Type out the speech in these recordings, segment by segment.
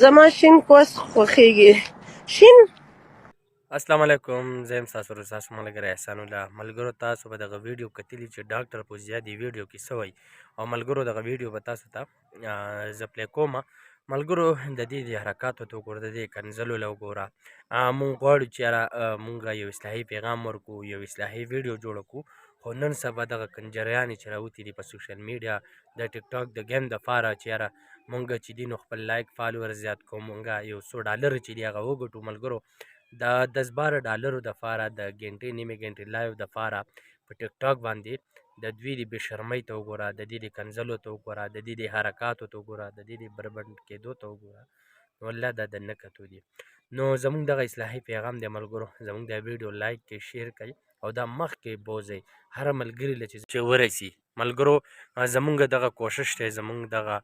زما شین کوس خوښیږي. شین السلام علیکم، زه یم ستاسو ورور ستاسو ملګری احسان الله. ملګرو تاسو به دغه ویډیو کتلي چې ډاکټر فوزیه دې ویډیو کې څه وایي، او ملګرو دغه ویډیو به تاسو ته زه پلی کومه. ملګرو د دې د حرکاتو ته وګوره، د دې کنځلو له وګوره. مونږ غواړو چې یاره مونږ یو اصلاحي پیغام ورکړو، یو اصلاحي ویډیو جوړه کړو، خو نن سبا دغه کنجریانې چې راوتې دي په سوشل میډیا د ټیک ټاک د ګیم دپاره چې یاره مونږ چې دي نو خپل لایک فالوور زیات کوو، مونږ یو څو ډالره چې دي هغه وګټو. ملګرو د 10-12 ډالرو دپاره د ګنټې نیمې ګنټې لایو دپاره په ټیک ټاک باندې د دوی د بې شرمۍ ته وګوره، د دې د کنځلو ته وګوره، د دې د حرکاتو ته وګوره، د دې د بربنډ کېدو ته وګوره. والله دا د نه کتو دي. نو زمونږ دغه اصلاحي پیغام دی ملګرو، زمونږ دا ویډیو لایک کړئ، شیر کړئ او دا مخکې بوځئ هر ملګري له چې ورسي. ملګرو زمونږ دغه کوشش دی، زمونږ دغه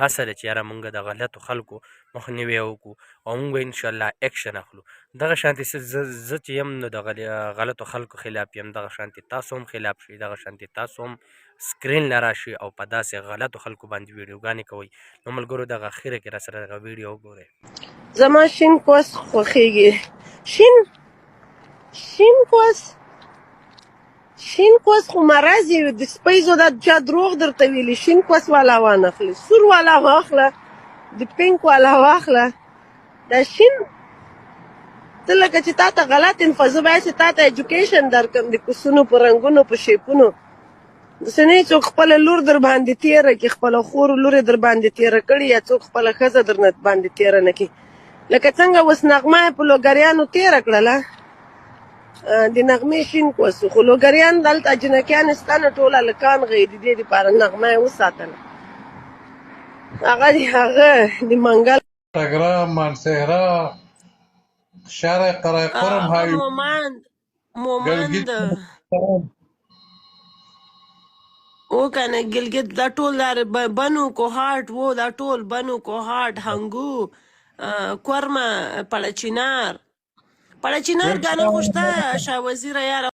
هڅه ده چې یاره مونږ د غلطو خلکو مخنیوی وکړو او مونږ به انشاءالله اکشن اخلو. دغه شانتې زه چې یم نو د غلطو خلکو خلاف یم، دغه شانتې تاسو هم خلاف شئ، دغه شانتې تاسو هم سکرین له راشئ او په داسې غلطو خلکو باندې ویډیوګانې کوئ. نو ملګرو دغه اخره کې را سره دغه ویډیو وګورئ. زما شین کوس خوښیږي. شین کوس خو مرض یې د سپیزو دا چا دروغ درته ویلي. شین کوس والا وانخلي، سور والا واخله، د پینک والا واخله. دا شین ته لکه چې تا ته غلط انفو، زه باید چې تا ته ایجوکیشن درکړم د کوسونو په رنګونو په شیپونو. داسې نه څوک خپله لور در باندې تېره کړي، خپله خور لور یې در باندې تېره کړي، یا څوک خپله ښځه در باندې تېره نه کړي. لکه څنګه اوس نغمه یې په لوګریانو تېره کړله، د نغمې شین کوس، خو لوګریان دلته جنکیان سته نه، ټول هلکان غي، د دې دپاره نغمه یې وساتله. هغه د منګل ټګره مانسهره شارع قرای قرم های مومند او کنه ګلګت دا ټول بنو کوهاټ وو، دا ټول بنو کوهاټ هنګو کورمه پړچینار ګانه خوشته شاه وزیره یاره